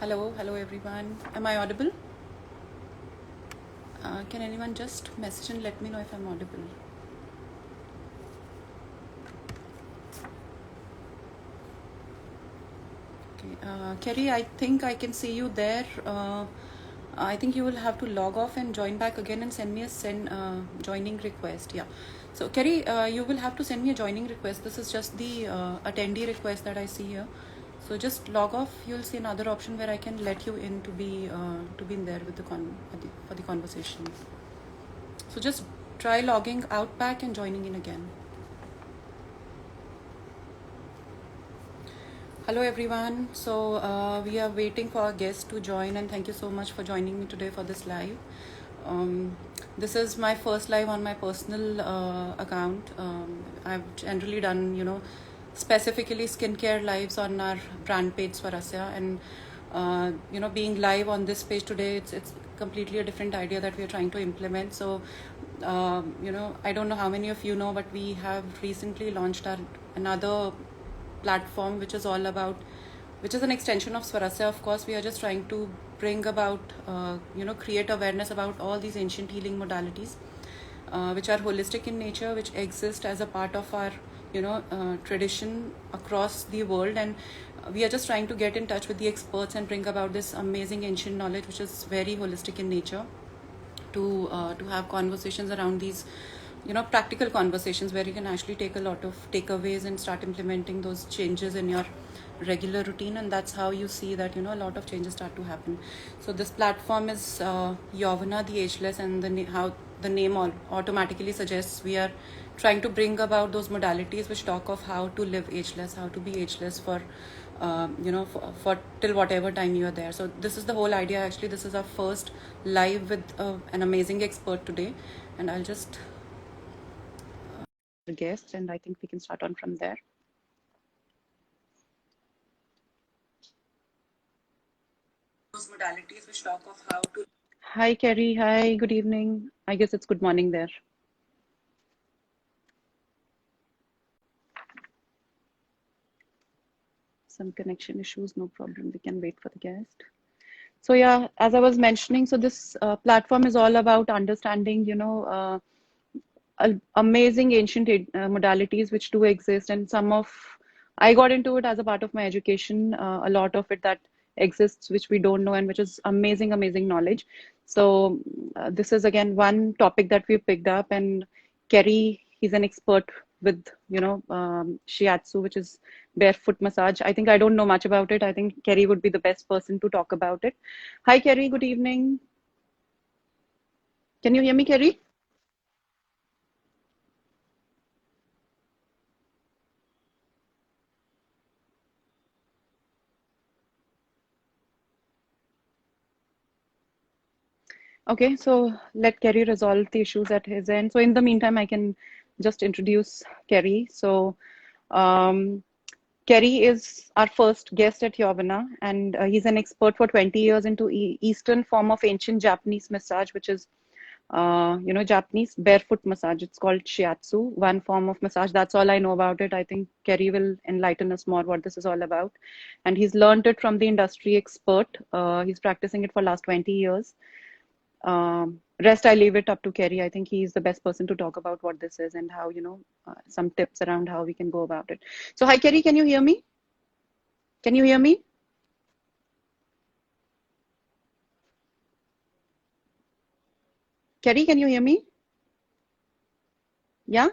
Hello everyone. Am I audible? Can anyone just message and let me know if I'm audible? Okay. Kerry, I think I can see you there. I think you will have to log off and join back again and send me a joining request. Yeah. So Kerry, you will have to send me a joining request. This is just the attendee request that I see here. So just log off. You'll see another option where I can let you in to be in there with for the conversation. So just try logging out back and joining in again. Hello everyone. So we are waiting for our guest to join, and thank you so much for joining me today for this live. This is my first live on my personal account. I've generally done, specifically skincare lives on our brand page Swarasya, and being live on this page today, it's completely a different idea that we are trying to implement. So, I don't know how many of you know, but we have recently launched another platform which is an extension of Swarasya. Of course, we are just trying to bring about, create awareness about all these ancient healing modalities, which are holistic in nature, which exist as a part of our, tradition across the world. And we are just trying to get in touch with the experts and bring about this amazing ancient knowledge, which is very holistic in nature, to have conversations around these, practical conversations where you can actually take a lot of takeaways and start implementing those changes in your regular routine. And that's how you see that, a lot of changes start to happen. So this platform is Yovana the Ageless, and how the name automatically suggests we are trying to bring about those modalities which talk of how to live ageless, how to be ageless for for till whatever time you are there. So this is the whole idea. Actually, this is our first live with an amazing expert today, and I'll just guest, and I think we can start on from there. Those modalities which talk of how to. Hi, Kerry. Hi, good evening. I guess it's good morning there. Some connection issues, no problem. We can wait for the guest. So yeah, as I was mentioning, so this platform is all about understanding, amazing ancient modalities which do exist, and I got into it as a part of my education. A lot of it that exists which we don't know, and which is amazing knowledge. So this is again one topic that we picked up, and Kerry, he's an expert with shiatsu, which is barefoot massage. I think I don't know much about it. I think Kerry would be the best person to talk about it. Hi Kerry, good evening. Can you hear me, Kerry? Okay, so let Kerry resolve the issues at his end. So in the meantime, I can just introduce Kerry. So um, Kerry is our first guest at Yovana, and he's an expert for 20 years into Eastern form of ancient Japanese massage, which is Japanese barefoot massage. It's called Shiatsu, one form of massage. That's all I know about it. I think Kerry will enlighten us more what this is all about. And he's learned it from the industry expert. He's practicing it for last 20 years. Rest I leave it up to Kerry. I think he's the best person to talk about what this is and how, some tips around how we can go about it. So hi Kerry, can you hear me? Can you hear me? Kerry, can you hear me? Yeah?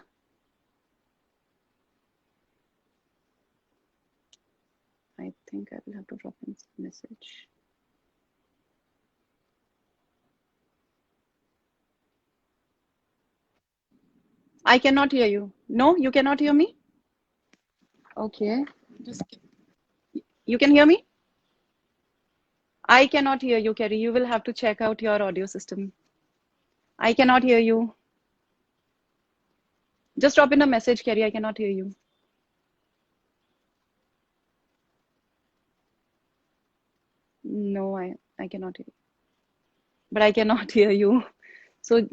I think I will have to drop in some message. I cannot hear you. No, you cannot hear me? Okay. Just you can hear me? I cannot hear you, Kerry. You will have to check out your audio system. I cannot hear you. Just drop in a message, Kerry. I cannot hear you. No, I cannot hear you. But I cannot hear you. So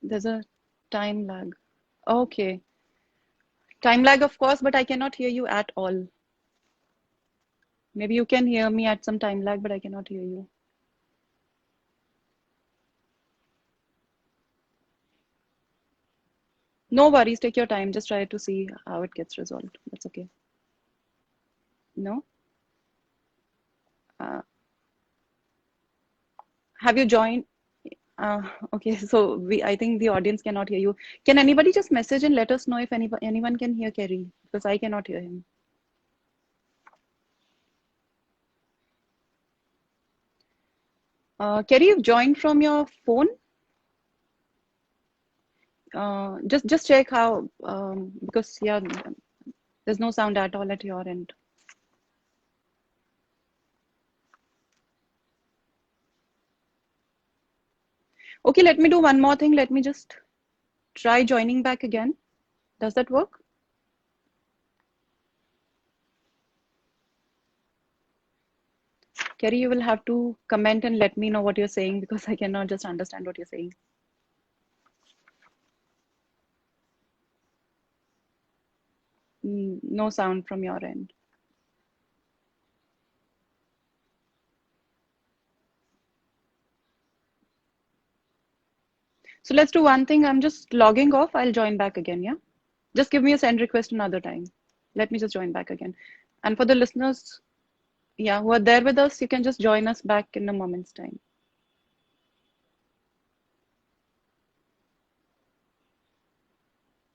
there's a time lag. Okay. Time lag, of course, but I cannot hear you at all. Maybe you can hear me at some time lag, but I cannot hear you. No worries, take your time. Just try to see how it gets resolved. That's okay. No? Uh, have you joined? Okay, so I think the audience cannot hear you. Can anybody just message and let us know if anyone can hear Kerry? Because I cannot hear him. Kerry, you've joined from your phone? Just check how, because yeah, there's no sound at all at your end. Okay, let me do one more thing. Let me just try joining back again. Does that work? Kerry, you will have to comment and let me know what you're saying because I cannot just understand what you're saying. No sound from your end. So let's do one thing. I'm just logging off. I'll join back again, yeah? Just give me a send request another time. Let me just join back again. And for the listeners, yeah, who are there with us, you can just join us back in a moment's time.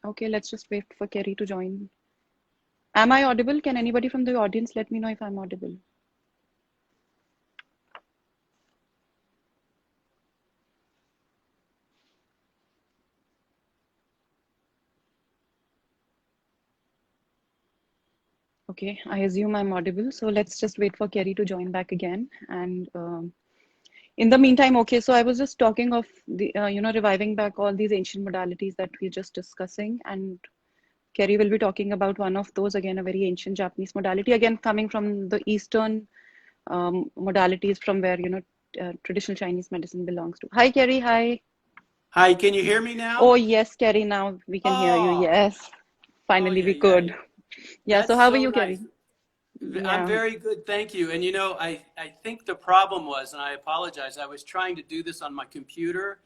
Okay, let's just wait for Kerry to join. Am I audible? Can anybody from the audience let me know if I'm audible? Okay, I assume I'm audible. So let's just wait for Kerry to join back again. And in the meantime, okay, so I was just talking of the, reviving back all these ancient modalities that we're just discussing. And Kerry will be talking about one of those, again, a very ancient Japanese modality, again, coming from the Eastern modalities from where, traditional Chinese medicine belongs to. Hi, Kerry. Hi. Hi, can you hear me now? Oh, yes, Kerry. Now we can hear you. Oh, Yes. oh Finally, yeah, we yeah. could. Yeah. So That's how are so you, nice. Kerry? I'm Yeah. very good, thank you. And I think the problem was, and I apologize, I was trying to do this on my computer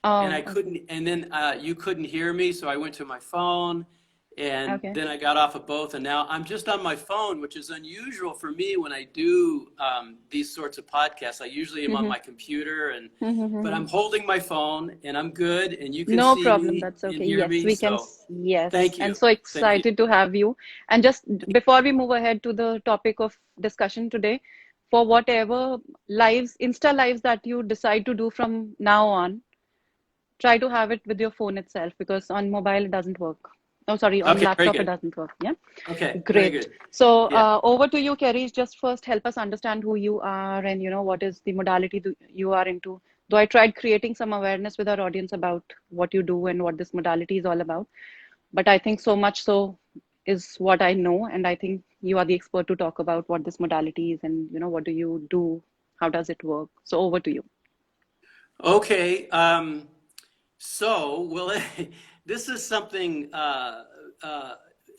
and I Oh, okay. couldn't, and then you couldn't hear me, so I went to my phone and Okay. then I got off of both, and now I'm just on my phone, which is unusual for me when I do these sorts of podcasts. I usually am on Mm-hmm. my computer, but Mm-hmm. I'm holding my phone and I'm good, and you can No see problem. me That's and okay. hear Yes, me, we can. so Yes. thank And you. so Thank you. excited to have you. And just before we move ahead to the topic of discussion today, for whatever lives, Insta lives that you decide to do from now on, try to have it with your phone itself because on mobile it doesn't work. Oh, sorry, on Okay, very laptop it good. doesn't work. Yeah. Okay, very Great. good. So Yeah. over to you, Kerry. Just first help us understand who you are and what is the modality you are into. Though I tried creating some awareness with our audience about what you do and what this modality is all about. But I think so much so is what I know, and I think you are the expert to talk about what this modality is and what do you do, how does it work. So over to you. Okay. Well, this is something uh,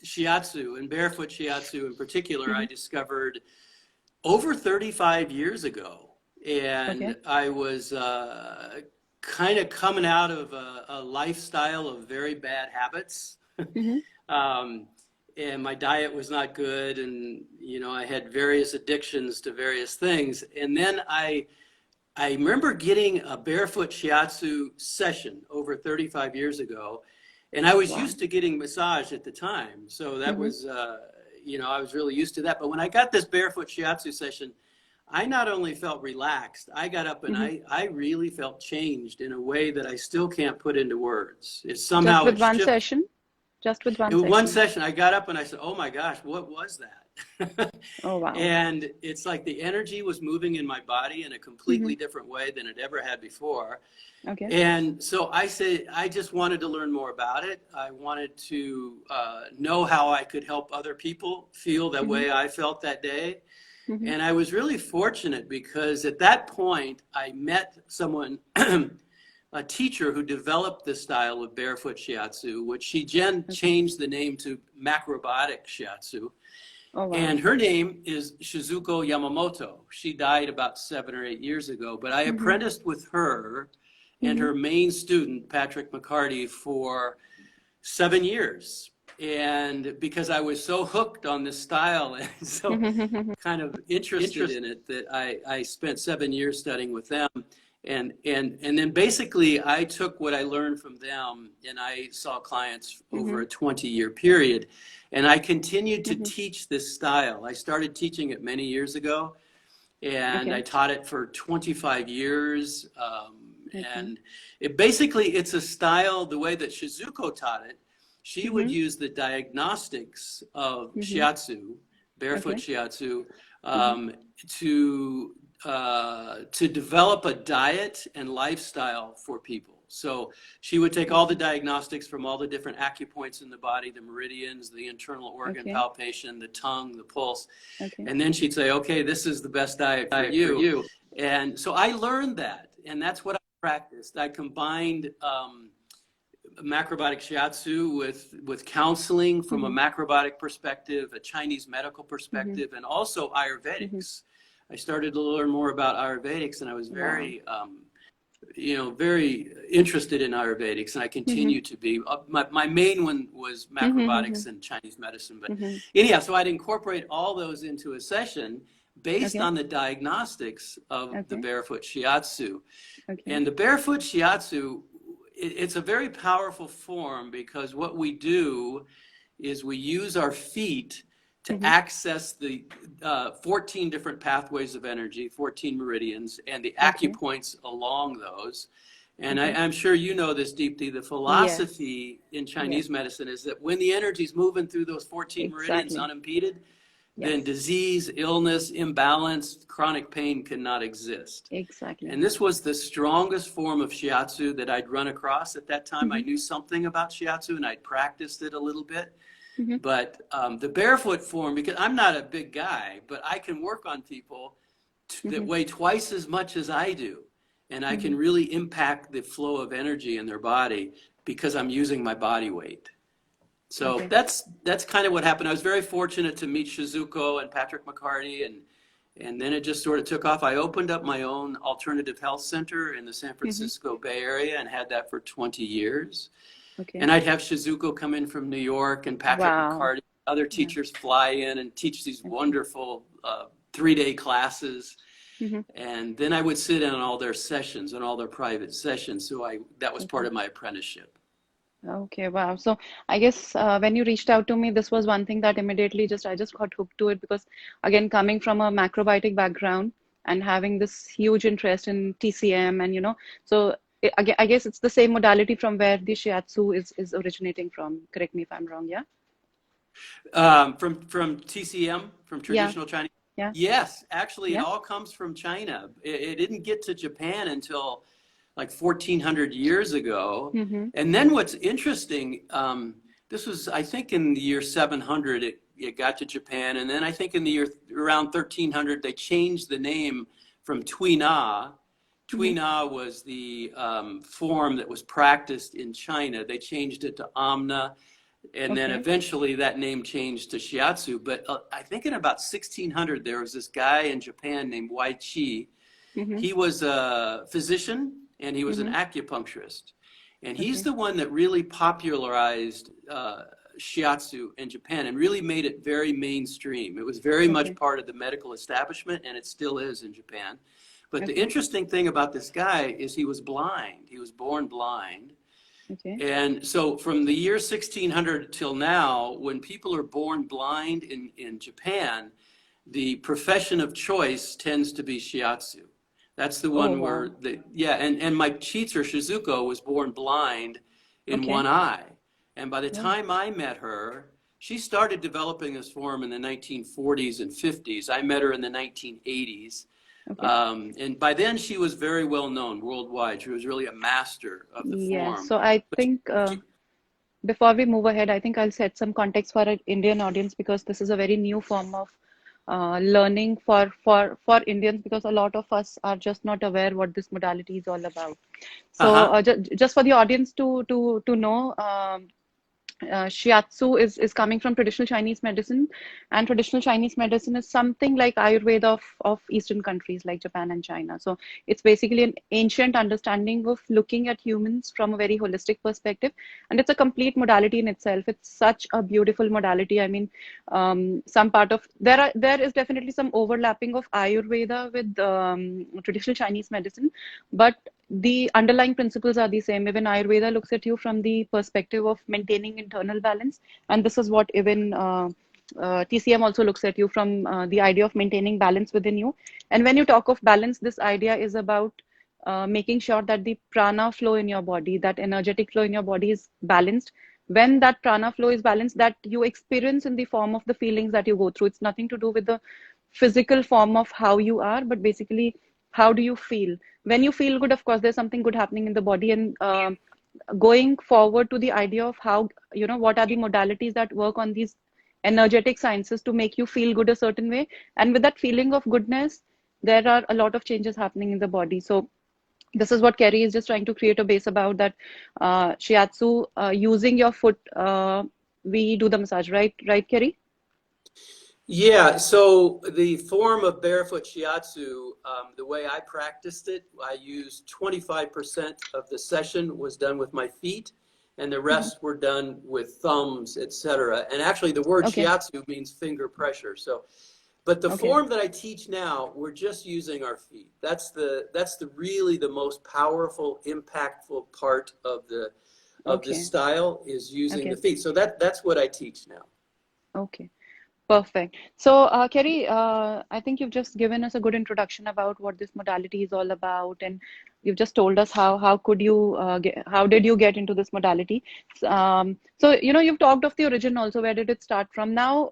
Shiatsu and barefoot Shiatsu in particular, I Hmm. discovered over 35 years ago. Okay. And I was kind of coming out of a lifestyle of very bad habits. Hmm. um, and my diet was not good. And, I had various addictions to various things. And then I remember getting a barefoot shiatsu session over 35 years ago, and I was Wow. used to getting massage at the time. So that Hmm. was, I was really used to that. But when I got this barefoot shiatsu session, I not only felt relaxed, I got up and Hmm. I really felt changed in a way that I still can't put into words. Just It with one shifted. session? Just with one In one session. session, I got up and I said, "Oh my gosh, what was that?" Oh, wow. And it's like the energy was moving in my body in a Hmm. completely different way than it ever had before. Okay. And so I said, I just wanted to learn more about it. I wanted to know how I could help other people feel the Hmm. way I felt that day. Hmm. And I was really fortunate because at that point, I met someone a teacher who developed the style of barefoot shiatsu, which she Okay. changed the name to macrobiotic shiatsu. Oh, wow. And her name is Shizuko Yamamoto. She died about 7 or 8 years ago, but I Mm-hmm. apprenticed with her and Mm-hmm. her main student, Patrick McCarty, for 7 years. And because I was so hooked on this style and so kind of interested in it that I spent 7 years studying with them. And then basically I took what I learned from them and I saw clients over Mm-hmm. a 20-year period. And I continued to Mm-hmm. teach this style. I started teaching it many years ago and I Okay. taught it for 25 years. Okay. And it's a style, the way that Shizuko taught it, she would Mm-hmm. use the diagnostics of Mm-hmm. shiatsu, barefoot Okay. shiatsu, Mm-hmm. um, to develop a diet and lifestyle for people. So she would take all the Okay. diagnostics from all the different acupoints in the body, the meridians, the internal organ Okay. palpation, the tongue, the pulse, Okay. and then she'd say, okay, this is the best diet for you. And so I learned that, and that's what I practiced. I combined macrobiotic shiatsu with counseling from a Mm-hmm. macrobiotic perspective, a Chinese medical Mm-hmm. perspective, and also Mm-hmm. Ayurvedics. I started to learn more about Ayurvedics, and I was Wow. very interested in Ayurvedics, and I Mm-hmm. continue to be. My main one was Mm-hmm. macrobiotics and Chinese medicine, but Mm-hmm. anyhow, so I'd incorporate all those into a session based Okay. on the diagnostics of the Okay. barefoot shiatsu. Okay. And the barefoot shiatsu, it's a very powerful form because what we do is we use our feet to Mm-hmm. access the 14 different pathways of energy, 14 meridians, and the Okay. acupoints along those. And Okay. I'm sure you know this, Deepti, the Yes. philosophy in Yes. Chinese medicine is that when the energy is moving through those 14 meridians Exactly. unimpeded, then Yes. disease, illness, imbalance, chronic pain cannot exist. Exactly. And this was the strongest form of shiatsu that I'd run across at that time. I Mm-hmm. knew something about shiatsu and I'd practiced it a little bit. Mm-hmm. But the barefoot form, because I'm not a big guy, but I can work on people that Mm-hmm. weigh twice as much as I do. And I Mm-hmm. can really impact the flow of energy in their body because I'm using my body weight. So Okay. that's kind of what happened. I was very fortunate to meet Shizuko and Patrick McCarty, and then it just sort of took off. I opened up my own alternative health center in the San Mm-hmm. Francisco Bay Area and had that for 20 years. Okay. And I'd have Shizuko come in from New York and Patrick Wow. McCarty, other Yeah. teachers fly in and teach these Okay. wonderful 3-day classes. Mm-hmm. And then I would sit in on all their sessions and all their private sessions. So that was part Okay. of my apprenticeship. Okay, wow. So I guess when you reached out to me, this was one thing that immediately I just got hooked to it because again, coming from a macrobiotic background and having this huge interest in TCM and so I guess it's the same modality from where the Shiatsu is originating from. Correct me if I'm wrong, yeah? From TCM, from Yeah, traditional Chinese. yeah, Yes, actually, it yeah. all comes from China. It didn't get to Japan until like 1400 years ago. Mm-hmm. And then what's interesting, this was, I think, in the year 700, it got to Japan. And then I think in the year around 1300, they changed the name from Tui Na. Tui Mm-hmm. Na was the form that was practiced in China. They changed it to Amna. And then Okay. eventually that name changed to Shiatsu. But I think in about 1600, there was this guy in Japan named Wai Chi. Mm-hmm. He was a physician and he was an Mm-hmm. acupuncturist. And he's Okay. the one that really popularized Shiatsu in Japan and really made it very mainstream. It was very much Okay. part of the medical establishment, and it still is in Japan. But the Okay. interesting thing about this guy is he was blind. He was born blind. Okay. And so from the year 1600 till now, when people are born blind in Japan, the profession of choice tends to be Shiatsu. That's the Oh, one wow. and my teacher, Shizuko, was born blind in Okay. one eye. And by the Wow. time I met her, she started developing this form in the 1940s and 50s. I met her in the 1980s. Okay. And by then she was very well known worldwide. She was really a master of the Yeah. form. So I But think she, before we move ahead, I think I'll set some context for our Indian audience because this is a very new form of learning for Indians, because a lot of us are just not aware what this modality is all about. So Uh-huh. just for the audience to know, Shiatsu is coming from traditional Chinese medicine, and traditional Chinese medicine is something like Ayurveda of Eastern countries like Japan and China. So it's basically an ancient understanding of looking at humans from a very holistic perspective, and it's a complete modality in itself. It's such a beautiful modality. I mean, some part of there is definitely some overlapping of Ayurveda with traditional Chinese medicine, but the underlying principles are the same. Even Ayurveda looks at you from the perspective of maintaining internal balance, and this is what even TCM also looks at you from the idea of maintaining balance within you. And when you talk of balance, this idea is about making sure that the prana flow in your body, that energetic flow in your body is balanced. When that prana flow is balanced, that you experience in the form of the feelings that you go through. It's nothing to do with the physical form of how you are, but basically, how do you feel? When you feel good, of course, there's something good happening in the body. And going forward to the idea of how, what are the modalities that work on these energetic sciences to make you feel good a certain way. And with that feeling of goodness, there are a lot of changes happening in the body. So this is what Kerry is just trying to create a base about, that Shiatsu, using your foot, we do the massage, right? Right, Kerry? Yeah, so the form of barefoot shiatsu, the way I practiced it, I used 25% of the session was done with my feet, and the Hmm. rest were done with thumbs, etc. And actually, the word Okay. shiatsu means finger pressure. So, but the Okay. form that I teach now, we're just using our feet. That's the really the most powerful, impactful part of this Okay. style is using the Okay. feet. So that's what I teach now. Okay. Perfect. So, Kerry, I think you've just given us a good introduction about what this modality is all about, and you've just told us how did you get into this modality. So, you've talked of the origin also. Where did it start from? Now,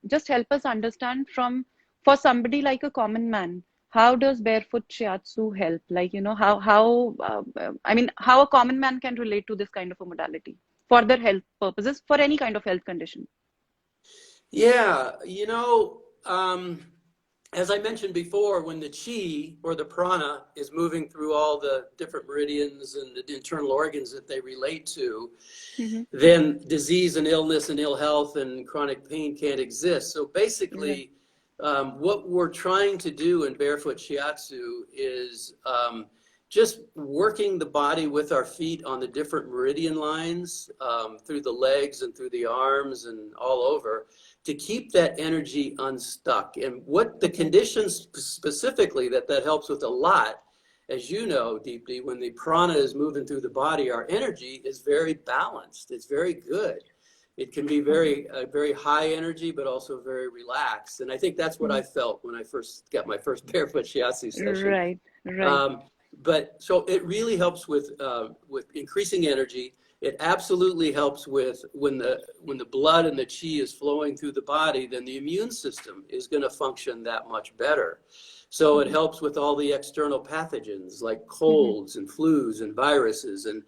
just help us understand from, for somebody like a common man, how does barefoot shiatsu help? Like, I mean, how a common man can relate to this kind of a modality for their health purposes, for any kind of health condition. Yeah, as I mentioned before, when the chi or the prana is moving through all the different meridians and the internal organs that they relate to, Mm-hmm. then disease and illness and ill health and chronic pain can't exist. So Right. basically, what we're trying to do in barefoot shiatsu is just working the body with our feet on the different meridian lines through the legs and through the arms and all over to keep that energy unstuck. And what the Okay. conditions specifically that helps with a lot, as you know, Deepti, when the prana is moving through the body, our energy is very balanced. It's very good. It can be Okay. very high energy, but also very relaxed. And I think that's what Hmm. I felt when I first got my first barefoot shiatsu session. Right. Right. Um, but so it really helps with increasing energy. It absolutely helps with when the blood and the chi is flowing through the body, then the immune system is going to function that much better. So it Okay. helps with all the external pathogens like Hmm. colds and flus and viruses and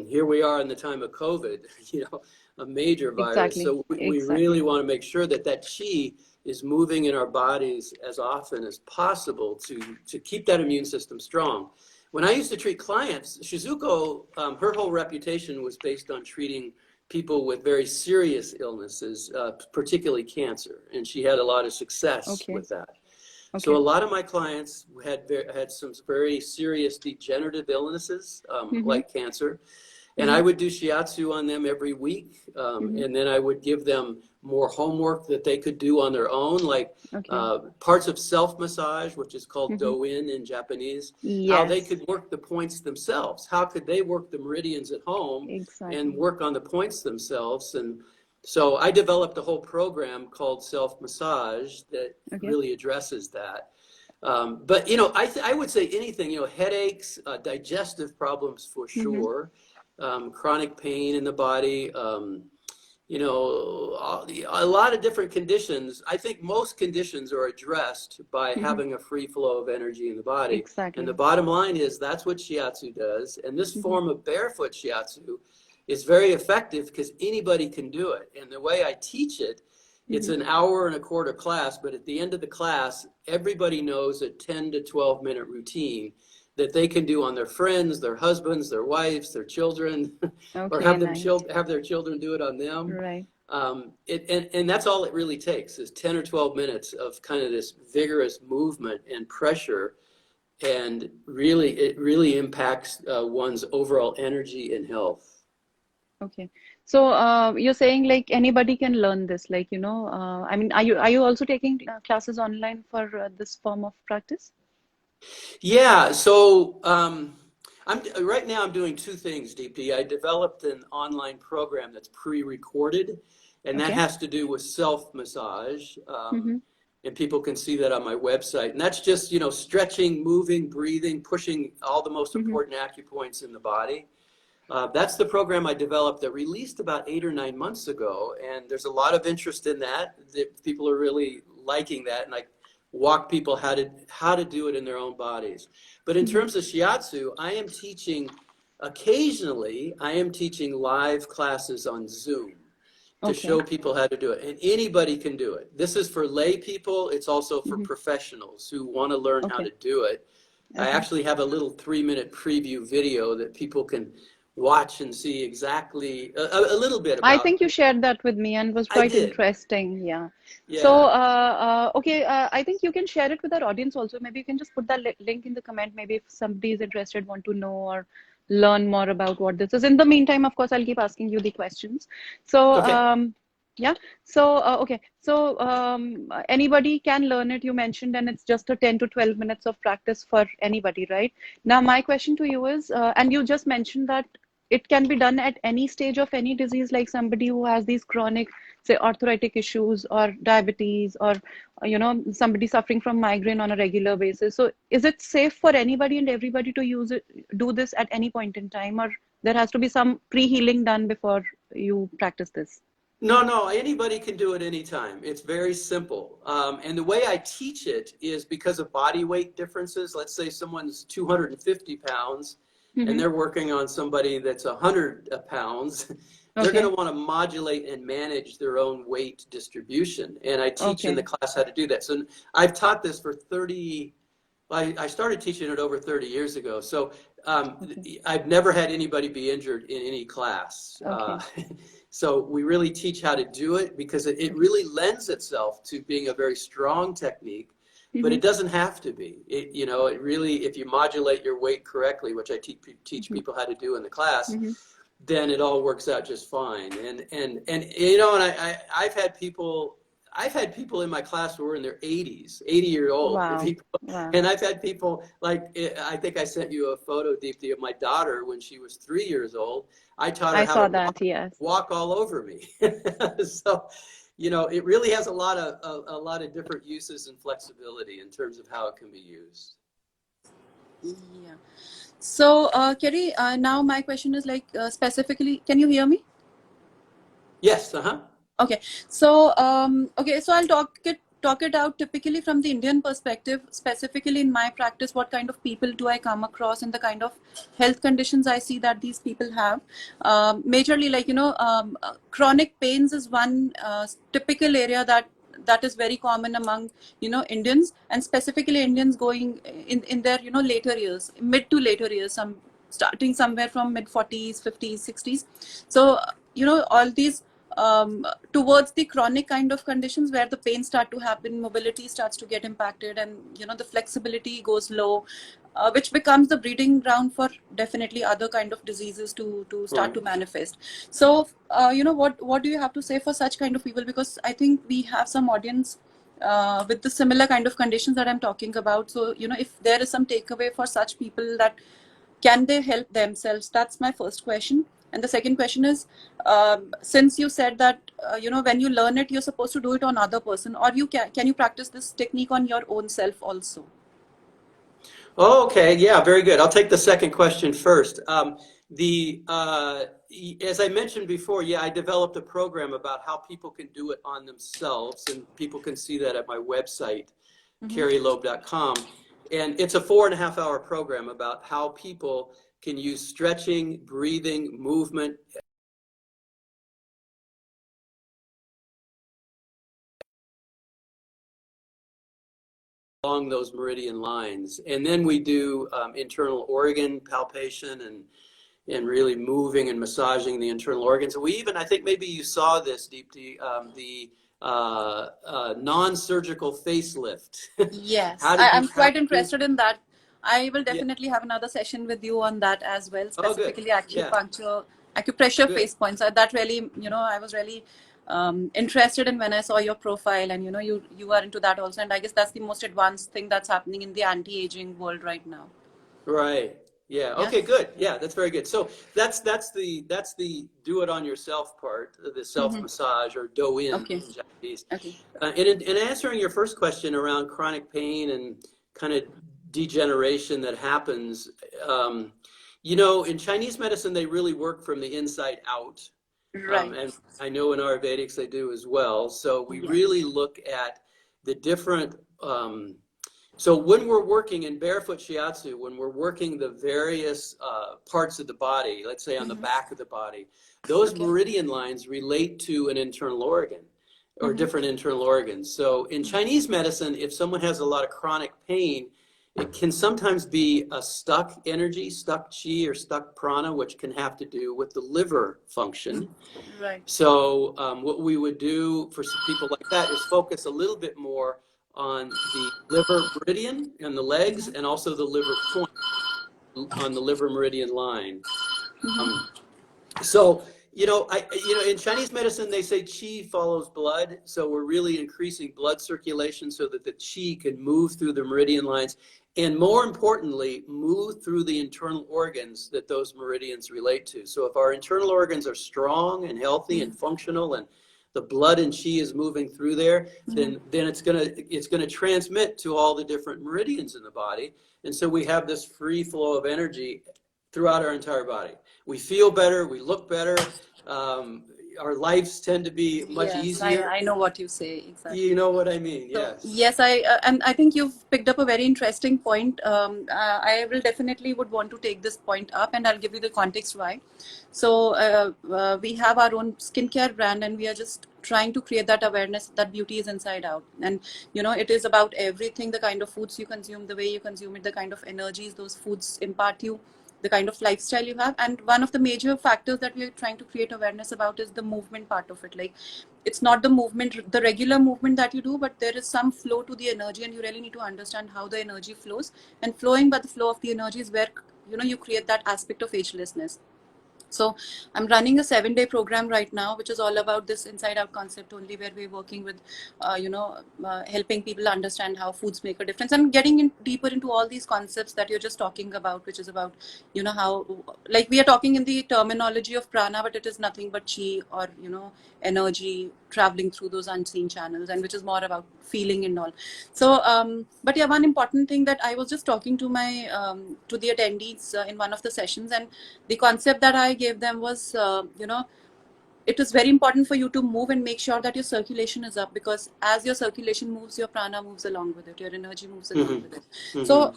here we are in the time of COVID, a major virus. Exactly. So we really Exactly. want to make sure that that chi is moving in our bodies as often as possible to keep that immune system strong. When I used to treat clients, Shizuko, her whole reputation was based on treating people with very serious illnesses, particularly cancer, and she had a lot of success Okay. with that. So a Okay. lot of my clients had some very serious degenerative illnesses, Hmm. like cancer, and Hmm. I would do shiatsu on them every week, Hmm. and then I would give them more homework that they could do on their own, like Okay. parts of self-massage, which is called Hmm. do-in in Japanese, how they Yes. could work the points themselves. How could they work the meridians at home and Exactly. work on the points themselves? And so I developed a whole program called self-massage that Okay. really addresses that. But I would say anything, headaches, digestive problems for Hmm. sure, chronic pain in the body, a lot of different conditions. I think most conditions are addressed by Hmm. having a free flow of energy in the body. And the Exactly. bottom line is that's what shiatsu does. And this Hmm. form of barefoot shiatsu is very effective because anybody can do it. And the way I teach it It's an hour and a quarter class, but at the end of the class, everybody knows a 10 to 12-minute routine that they can do on their friends, their husbands, their wives, their children, or Okay, have them nice. have their children do it on them. Right. And that's all it really takes is 10 or 12 minutes of kind of this vigorous movement and pressure, and it really impacts one's overall energy and health. Okay. So you're saying like anybody can learn this, like, I mean, are you also taking classes online for this form of practice? Yeah, so right now I'm doing two things, DP. I developed an online program that's pre-recorded, and that Okay. has to do with self-massage. Mm-hmm. And people can see that on my website. And that's just, stretching, moving, breathing, pushing all the most Mm-hmm. important acupoints in the body. That's the program I developed that released about 8 or 9 months ago. And there's a lot of interest in that. People are really liking that. And I walk people how to do it in their own bodies. But in Mm-hmm. terms of Shiatsu, occasionally, I am teaching live classes on Zoom to Okay. show people how to do it. And anybody can do it. This is for lay people. It's also for Mm-hmm. professionals who want to learn how Okay. to do it. I Okay. actually have a little 3-minute preview video that people can watch and see exactly a little bit I about. think you shared that with me and was I quite did. interesting. Yeah. So, Yeah. okay, I think you can share it with our audience also. Maybe you can just put that link in the comment. Maybe if somebody is interested, want to know or learn more about what this is. In the meantime, of course, I'll keep asking you the questions. So, Okay. yeah. So, okay. So, anybody can learn it, you mentioned, and it's just a 10 to 12 minutes of practice for anybody, right? Now, my question to you is, and you just mentioned that it can be done at any stage of any disease, like somebody who has these chronic, say, arthritic issues or diabetes, or somebody suffering from migraine on a regular basis. So is it safe for anybody and everybody to do this at any point in time, or there has to be some pre-healing done before you practice this? No, anybody can do it anytime. It's very simple. And the way I teach it is because of body weight differences. Let's say someone's 250 pounds and Mm-hmm. they're working on somebody that's 100 pounds. They're going Okay. to want to modulate and manage their own weight distribution. And I teach in Okay. the class how to do that. So I've taught this for 30, I started teaching it over 30 years ago. So Okay. I've never had anybody be injured in any class. Okay. So we really teach how to do it because it Okay. really lends itself to being a very strong technique, but Mm-hmm. it doesn't have to be. It really, if you modulate your weight correctly, which I teach Mm-hmm. people how to do in the class, Mm-hmm. then it all works out just fine. And I've had people in my class who were in their 80s, 80-year-old Wow. people. Wow. And I've had people like, I think I sent you a photo, Deepti, of my daughter when she was 3 years old. I taught her I how to saw that. Yes. walk all over me. So, it really has a lot of different uses and flexibility in terms of how it can be used. Yeah. So, Kerry, now my question is like specifically, can you hear me? Yes, uh-huh. Okay. So, so I'll talk it out typically from the Indian perspective, specifically in my practice, what kind of people do I come across and the kind of health conditions I see that these people have. Majorly, like, chronic pains is one typical area that is very common among Indians, and specifically Indians going in their later years, mid to later years, some starting somewhere from mid 40s, 50s, 60s. So all these towards the chronic kind of conditions where the pain start to happen, mobility starts to get impacted, and the flexibility goes low, which becomes the breeding ground for definitely other kind of diseases to start Right. to manifest. So what do you have to say for such kind of people? Because I think we have some audience with the similar kind of conditions that I'm talking about. So if there is some takeaway for such people, that can they help themselves? That's my first question. And the second question is, since you said that when you learn it, you're supposed to do it on other person, or can you practice this technique on your own self also? Oh, okay. Yeah, very good. I'll take the second question first. As I mentioned before, yeah, I developed a program about how people can do it on themselves, and people can see that at my website, Mm-hmm. kerryloeb.com. And it's a 4.5 hour program about how people can use stretching, breathing, movement along those meridian lines. And then we do internal organ palpation and really moving and massaging the internal organs. And we even, I think maybe you saw this, Deepti, the non-surgical facelift. Yes, How do you, I'm how quite do you, interested in that. I will yeah, definitely have another session with you on that as well, oh, good. specifically Yeah, acupuncture, acupressure good. face points. That really, I was really interested in when I saw your profile, and you are into that also. And I guess that's the most advanced thing that's happening in the anti-aging world right now. Right. Yeah. Yeah. Okay, good. Yeah, that's very good. So that's the do it on yourself part, the self Mm-hmm. massage or do-in Okay. in Japanese. Okay. In answering your first question around chronic pain and kind of degeneration that happens, in Chinese medicine they really work from the inside out, Right. and I know in Ayurvedics they do as well. So we really Yes. look at the different. So when we're working in barefoot shiatsu, when we're working the various parts of the body, let's say on the Mm-hmm. back of the body, those Okay. meridian lines relate to an internal organ or Mm-hmm. different internal organs. So in Chinese medicine, if someone has a lot of chronic pain, it can sometimes be a stuck energy, stuck chi, or stuck prana, which can have to do with the liver function. Right. So what we would do for some people like that is focus a little bit more on the liver meridian and the legs, and also the liver point on the liver meridian line. Um, so, in Chinese medicine, they say qi follows blood. So we're really increasing blood circulation so that the qi can move through the meridian lines. And more importantly, move through the internal organs that those meridians relate to. So if our internal organs are strong and healthy and functional, and the blood and qi is moving through there, then it's gonna transmit to all the different meridians in the body. And so we have this free flow of energy throughout our entire body. We feel better, we look better, our lives tend to be much Yes, easier. I know what you say You exactly. know what I mean? So Yes. yes, and I think you've picked up a very interesting point. I will definitely would want to take this point up, and I'll give you the context why. So we have our own skincare brand, and we are just trying to create that awareness that beauty is inside out, and it is about everything: the kind of foods you consume, the way you consume it, the kind of energies those foods impart you, the kind of lifestyle you have. And one of the major factors that we are trying to create awareness about is the movement part of it. Like, it's not the movement, the regular movement that you do, but there is some flow to the energy, and you really need to understand how the energy flows. And flowing by the flow of the energy is where you create that aspect of agelessness. So I'm running a 7-day program right now, which is all about this inside out concept only, where we're working with, helping people understand how foods make a difference, and getting in deeper into all these concepts that you're just talking about, which is about, how, like, we are talking in the terminology of prana, but it is nothing but chi, or, energy traveling through those unseen channels, and which is more about feeling and all. So, but yeah, one important thing that I was just talking to to the attendees in one of the sessions, and the concept that I gave them was, it is very important for you to move and make sure that your circulation is up, because as your circulation moves, your prana moves along with it, your energy moves along with it. So,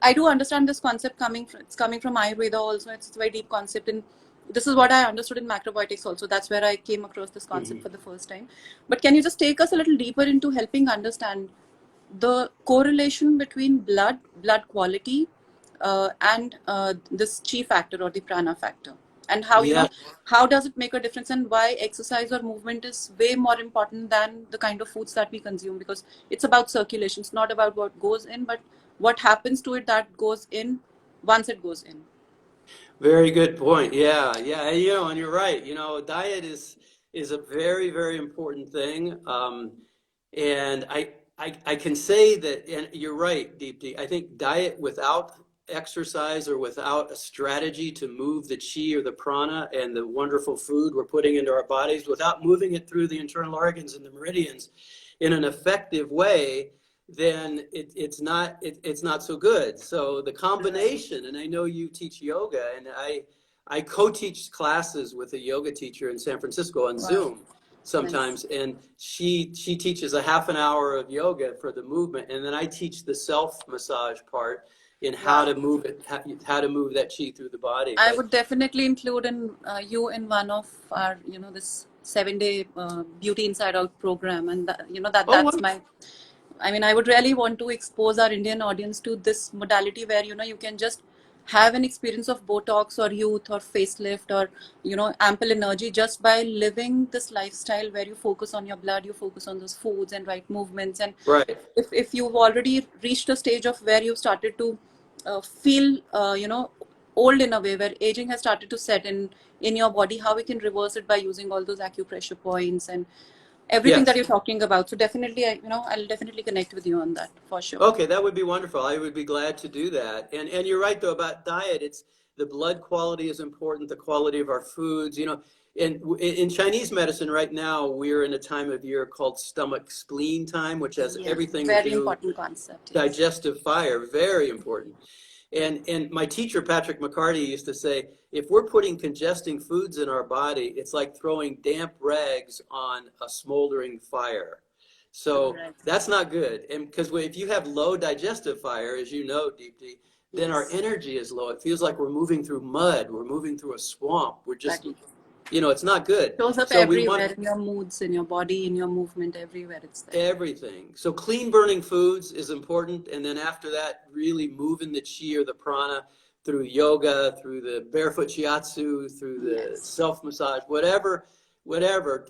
I do understand this concept it's coming from Ayurveda also. It's a very deep concept, and this is what I understood in macrobiotics also. That's where I came across this concept for the first time. But can you just take us a little deeper into helping understand the correlation between blood quality, and this chi factor or the prana factor, and how Yeah. how does it make a difference, and why exercise or movement is way more important than the kind of foods that we consume, because it's about circulation. It's not about what goes in, but what happens to it that goes in once it goes in. Very good point. Yeah, yeah. And you're right. Diet is a very, very important thing. And I can say that, and you're right, Deepti. I think diet without exercise or without a strategy to move the chi or the prana and the wonderful food we're putting into our bodies, without moving it through the internal organs and the meridians in an effective way, then it's not so good. So the combination, and I know you teach yoga, and I co-teach classes with a yoga teacher in San Francisco on Wow. Zoom sometimes, Nice. and she teaches a half an hour of yoga for the movement, and then I teach the self massage part in how Wow. to move it, how to move that chi through the body. I But would definitely include you in one of our, this 7-day beauty inside out program, and oh, that's my I mean, I would really want to expose our Indian audience to this modality where, you know, you can just have an experience of Botox or youth or facelift or, you know, ample energy just by living this lifestyle where you focus on your blood, you focus on those foods and right movements. And Right. if you've already reached a stage of where you've started to feel, you know, old in a way, where aging has started to set in your body, how we can reverse it by using all those acupressure points and everything that Yes. you're talking about. So definitely, you know, I'll definitely connect with you on that for sure. Okay, that would be wonderful. I would be glad to do that. And you're right though about diet. It's the blood quality is important, the quality of our foods, you know. And in Chinese medicine right now, we're in a time of year called stomach spleen time, which has Yes, everything to very do important concept. Yes, digestive fire, very important. And my teacher, Patrick McCarty, used to say, if we're putting congesting foods in our body, it's like throwing damp rags on a smoldering fire. So correct. that's not good. And because if you have low digestive fire, as you know, Deepti, then our Yes, energy is low. It feels like we're moving through mud. We're moving through a swamp. We're just, exactly. it's not good. Shows up So we want everywhere in your moods, in your body, in your movement, everywhere it's there. everything. So clean burning foods is important. And then after that, really moving the chi or the prana through yoga, through the barefoot shiatsu, through the Yes. self-massage, whatever.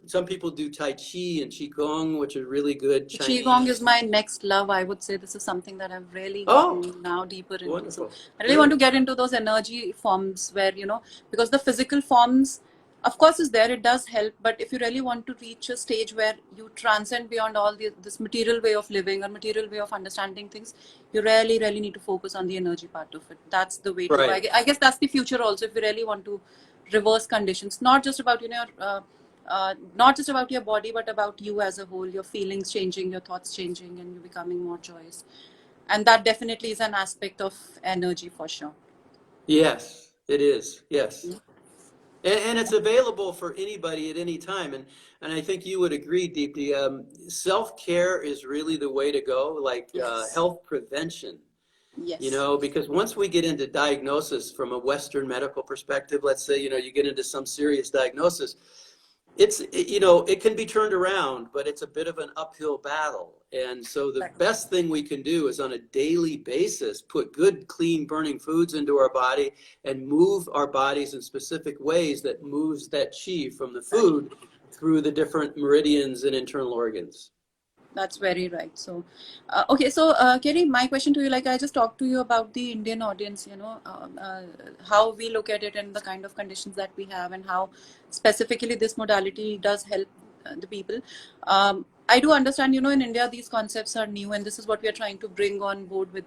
Some people do tai chi and qigong, which are really good Qigong is Chinese. my next love. I would say this is something that I've really Oh, gotten now deeper into. So wonderful. I really want to Good. get into those energy forms where, you know, because the physical forms, of course, is there, it does help. But if you really want to reach a stage where you transcend beyond all this material way of living or material way of understanding things, you really, really need to focus on the energy part of it. That's the way to go. Right. I guess that's the future also, if you really want to reverse conditions, not just about, you know, not just about your body, but about you as a whole, your feelings changing, your thoughts changing, and you becoming more joyous. And that definitely is an aspect of energy for sure. Yes, it is. Yes. And it's available for anybody at any time. And I think you would agree, Deepti, self-care is really the way to go, like Yes. health prevention, Yes. because once we get into diagnosis from a Western medical perspective, let's say, you get into some serious diagnosis, it can be turned around, but it's a bit of an uphill battle. And so the Exactly. best thing we can do is on a daily basis put good, clean, burning foods into our body and move our bodies in specific ways that moves that chi from the Exactly. food through the different meridians and internal organs. That's very right. So, okay. So, Kerry, my question to you, like I just talked to you about the Indian audience, you know, how we look at it and the kind of conditions that we have, and how specifically this modality does help the people. I do understand, you know, in India these concepts are new, and this is what we are trying to bring on board with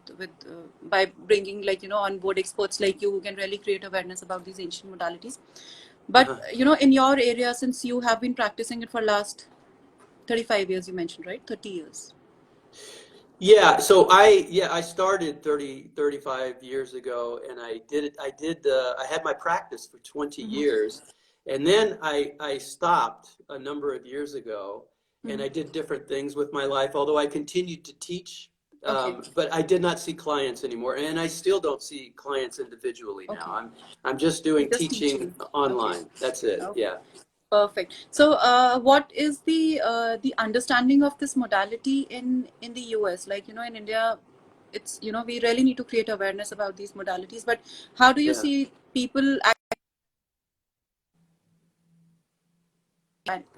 by bringing, like, you know, on board experts like you who can really create awareness about these ancient modalities. But Uh-huh. you know, in your area, since you have been practicing it for last 35 years, you mentioned, right? 30 years. Yeah, so I started 35 years ago, and I had my practice for 20 Mm-hmm. years, and then I stopped a number of years ago, and Mm-hmm. I did different things with my life, although I continued to teach, Okay. but I did not see clients anymore, and I still don't see clients individually now. Okay. I'm just You're doing just teaching teaching. Okay. online. That's it. Okay. Yeah. Perfect. So, what is the understanding of this modality in the US? Like, you know, in India, it's, you know, we really need to create awareness about these modalities. But how do you Yeah. see people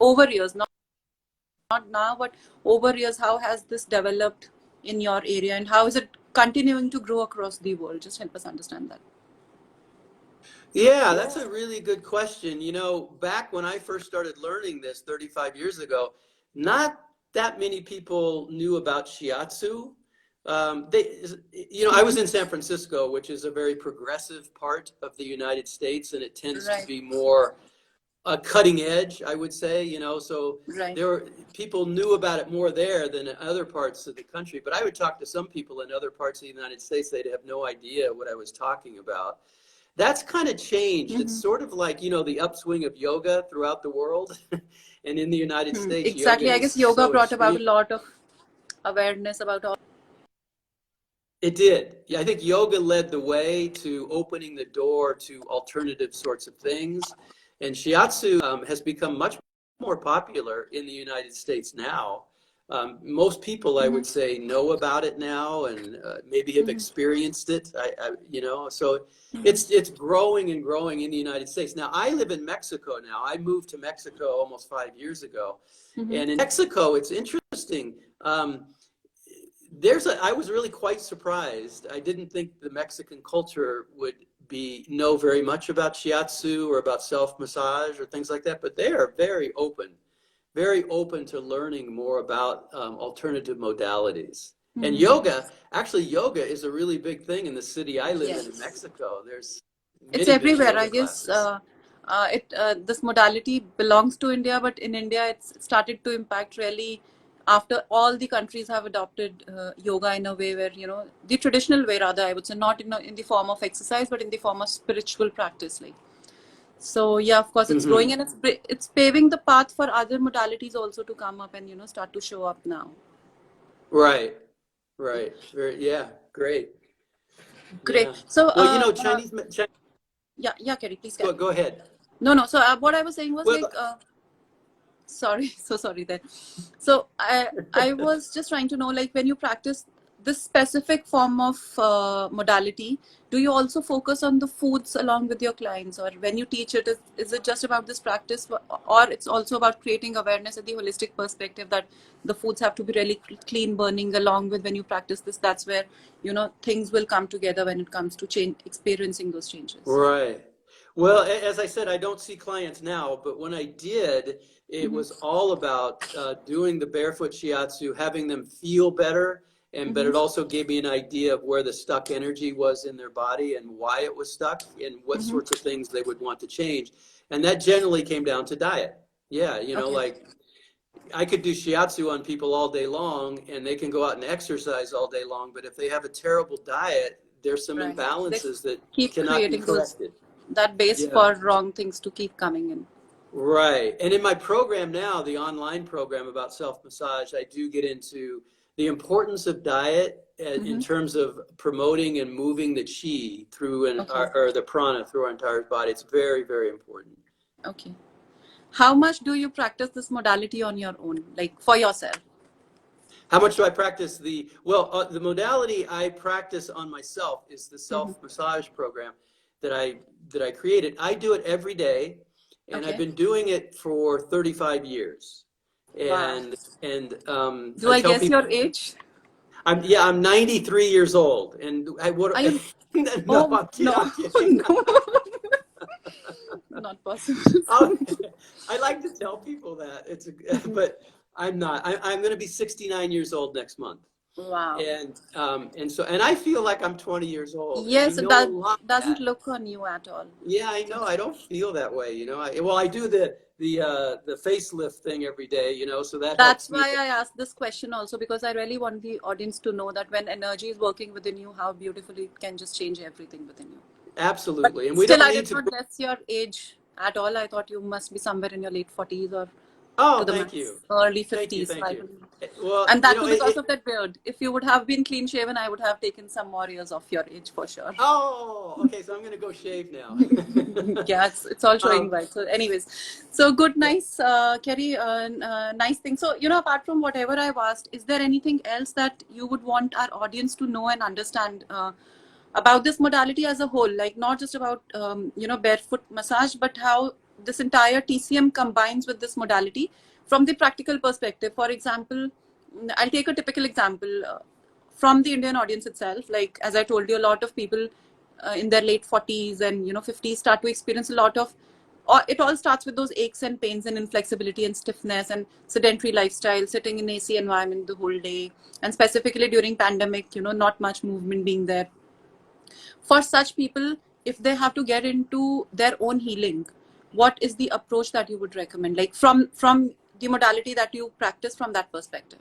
over years, not now, but over years, how has this developed in your area, and how is it continuing to grow across the world? Just help us understand that. Yeah, that's a really good question. Back when I first started learning this 35 years ago, not that many people knew about Shiatsu. I was Mm-hmm. in San Francisco, which is a very progressive part of the United States, and it tends to Right. be more cutting edge, I would say. So Right. people knew about it more there than in other parts of the country. But I would talk to some people in other parts of the United States, they'd have no idea what I was talking about. That's kind of changed. It's Mm-hmm. sort of like, the upswing of yoga throughout the world. And in the United States, yoga Exactly. I is guess yoga so brought about extreme. a lot of awareness about all. It did. Yeah, I think yoga led the way to opening the door to alternative sorts of things. And shiatsu has become much more popular in the United States now. Most people, I Mm-hmm. would say, know about it now and maybe have Mm-hmm. experienced it. You know, so Mm-hmm. it's growing and growing in the United States. Now, I live in Mexico now. I moved to Mexico almost 5 years ago, Mm-hmm. and in Mexico, it's interesting. I was really quite surprised. I didn't think the Mexican culture would know very much about shiatsu or about self massage or things like that, but they are very open to learning more about alternative modalities. And Mm-hmm. yoga, actually, yoga is a really big thing in the city I live in Yes. Mexico. There's It's many good everywhere, I yoga guess. classes. It this modality belongs to India, but in India, it's started to impact really after all the countries have adopted yoga in a way where, the traditional way, rather, I would say, not in the form of exercise, but in the form of spiritual practice. Like, so yeah, of course, it's growing, Hmm. and it's paving the path for other modalities also to come up and start to show up now. Right, right. Yeah, great. Great. Yeah. So Well, you know, Chinese, yeah, yeah, Kerry, please go, carry on. go ahead. No, no. So what I was saying was Well, like. Sorry, so sorry then. So I was just trying to know, like, when you practice this specific form of modality, do you also focus on the foods along with your clients, or when you teach it, is it just about this practice, or it's also about creating awareness at the holistic perspective that the foods have to be really clean burning along with when you practice this? That's where things will come together when it comes to change, experiencing those changes. right. Well, as I said, I don't see clients now, but when I did, it Mm-hmm. was all about doing the barefoot shiatsu, having them feel better, but Mm-hmm. it also gave me an idea of where the stuck energy was in their body and why it was stuck and what Mm-hmm. sorts of things they would want to change. And that generally came down to diet. Yeah, Okay. like I could do shiatsu on people all day long and they can go out and exercise all day long, but if they have a terrible diet, there's some Right. They imbalances that keep cannot be creating those corrected. that base Yeah, for wrong things to keep coming in. right. And in my program now, the online program about self-massage, I do get into the importance of diet in Mm-hmm. terms of promoting and moving the chi through Okay. or the prana through our entire body. It's very, very important. Okay. How much do you practice this modality on your own, like for yourself? How much do I practice the modality I practice on myself is the Mm-hmm. self-massage program that I created. I do it every day, and I've Okay. been doing it for 35 years. Wow. And Do I I tell guess your people age? I'm 93 years old, and Are you? no, Oh no, I'm kidding. no, not possible. Oh, I like to tell people that but I'm not. I'm going to be 69 years old next month. Wow. And I feel like I'm 20 years old, and I Yes, know a that lot of doesn't that. look on you at all. Yeah, I know. I don't feel that way, I do the facelift thing every day, so that That's helps me. why I asked this question also, because I really want the audience to know that when energy is working within you, how beautifully it can just change everything within you. But Absolutely, and we still, don't I need did to. not guess your age at all. I thought you must be somewhere in your late 40s or to Oh, the thank max you, early thank you, 50s. thank I you. believe. Well, And that too because of that beard. If you would have been clean shaven, I would have taken some more years off your age for sure. oh, okay. So I'm going to go shave now. Yeah, it's all showing um, white. So, anyways, so good, yeah. nice, Kerry, nice thing. So, apart from whatever I've asked, is there anything else that you would want our audience to know and understand about this modality as a whole? Like not just about barefoot massage, but how this entire TCM combines with this modality from the practical perspective. For example, I'll take a typical example. From the Indian audience itself, like as I told you, a lot of people in their late 40s and 50s start to experience a lot of, or it all starts with those aches and pains and inflexibility and stiffness and sedentary lifestyle, sitting in AC environment the whole day, and specifically during pandemic, not much movement being there. For such people, if they have to get into their own healing, what is the approach that you would recommend, like from the modality that you practice from that perspective?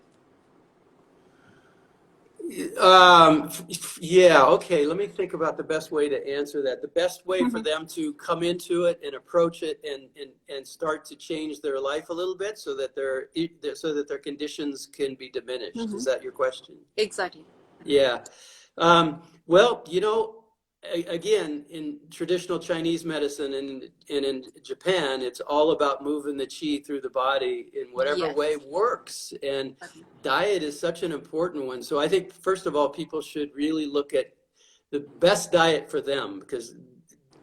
Yeah, okay. Let me think about the best way to answer that. The best way for them to come into it and approach it and start to change their life a little bit so that their conditions can be diminished. Is that your question? Exactly. Yeah. Well, again, in traditional Chinese medicine and in Japan, it's all about moving the qi through the body in whatever way Yes. works. And diet is such an important one. So I think, first of all, people should really look at the best diet for them, because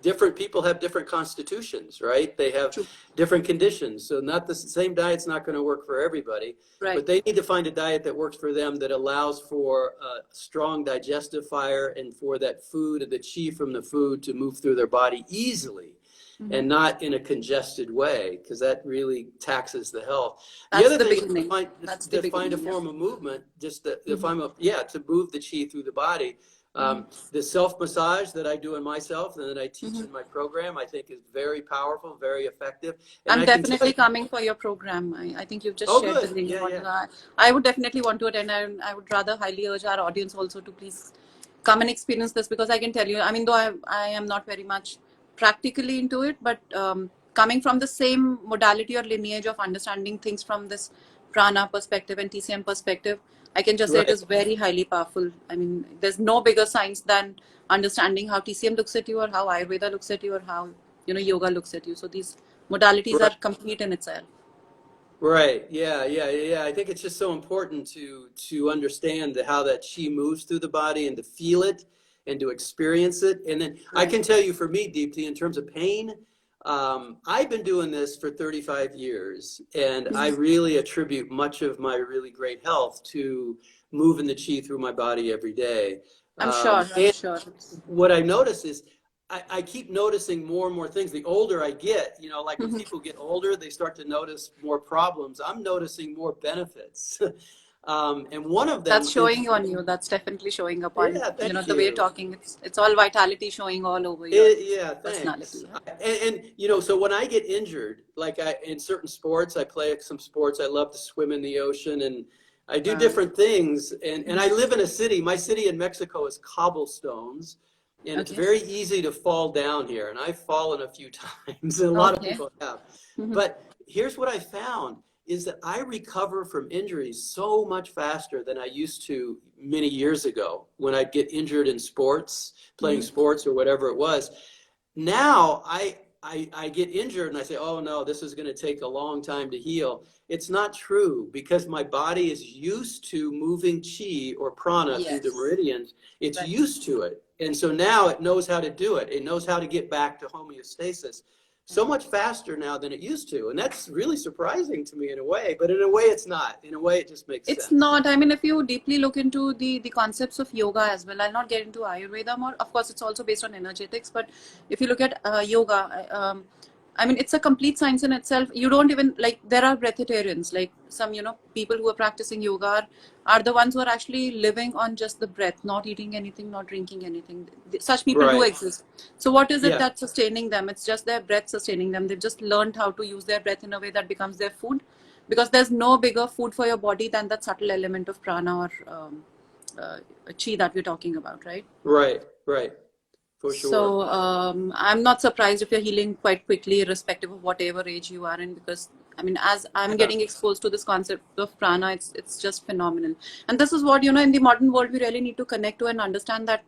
different people have different constitutions, right? They have True. different conditions. So not the same diet's not going to work for everybody, Right. but they need to find a diet that works for them, that allows for a strong digestive fire and for that food, the qi from the food, to move through their body easily and not in a congested way, because that really taxes the health. The That's other the thing is beginning. That's the to find a beginning. Yeah. form of movement, just to find to move the qi through the body. The self-massage that I do in myself and that I teach in my program, I think is very powerful, very effective. And I'm I can tell definitely you, coming for your program. I think you've just oh, shared the good. link. Yeah, yeah. I would definitely want to attend. I would rather highly urge our audience also to please come and experience this, because I can tell you, I mean, though I am not very much practically into it, but coming from the same modality or lineage of understanding things from this prana perspective and TCM perspective, I can just say it Right, is very highly powerful. I mean, there's no bigger science than understanding how TCM looks at you, or how Ayurveda looks at you, or how, you know, yoga looks at you. So these modalities right. are complete in itself. Right. Yeah, yeah, yeah. I think it's just so important to understand how that chi moves through the body and to feel it and to experience it. And then I Right. can tell you, for me, Deepti, in terms of pain, I've been doing this for 35 years, and I really attribute much of my really great health to moving the chi through my body every day. I'm sure. I'm And sure. what I notice is I keep noticing more and more things. The older I get, like when people get older, they start to notice more problems. I'm noticing more benefits. And one of them That's is, showing on you. That's definitely showing up on, yeah, you know, thank the way you're you. talking. It's all vitality showing all over your Yeah, personality. thanks. Yeah? And so when I get injured, like in certain sports, I play some sports. I love to swim in the ocean, and I do Wow. different things. And I live in a city. My city in Mexico is cobblestones, and it's Okay. very easy to fall down here. And I've fallen a few times, and a lot of Okay. people have. But here's what I found is that I recover from injuries so much faster than I used to many years ago when I'd get injured in sports, playing sports or whatever it was. Now I get injured and I say, oh no, this is going to take a long time to heal. It's not true, because my body is used to moving chi or prana through the Yes. meridians. It's Right. used to it. And so now it knows how to do it. It knows how to get back to homeostasis so much faster now than it used to. And that's really surprising to me in a way, but in a way it's not. In a way it just makes It's sense. not. I mean, if you deeply look into the concepts of yoga as well, I'll not get into Ayurveda more. Of course, it's also based on energetics. But if you look at yoga, I mean, it's a complete science in itself. You don't even like. There are breatharians, like some, you know, people who are practicing yoga are the ones who are actually living on just the breath, not eating anything, not drinking anything. Such people do Right. exist. So what is it Yeah. that's sustaining them? It's just their breath sustaining them. They've just learned how to use their breath in a way that becomes their food, because there's no bigger food for your body than that subtle element of prana or uh, chi that we're talking about, right? Right. Right. For sure. So I'm not surprised if you're healing quite quickly, irrespective of whatever age you are in, because I mean, as I'm Yeah. getting exposed to this concept of prana, it's just phenomenal. And this is what, you know, in the modern world, we really need to connect to and understand that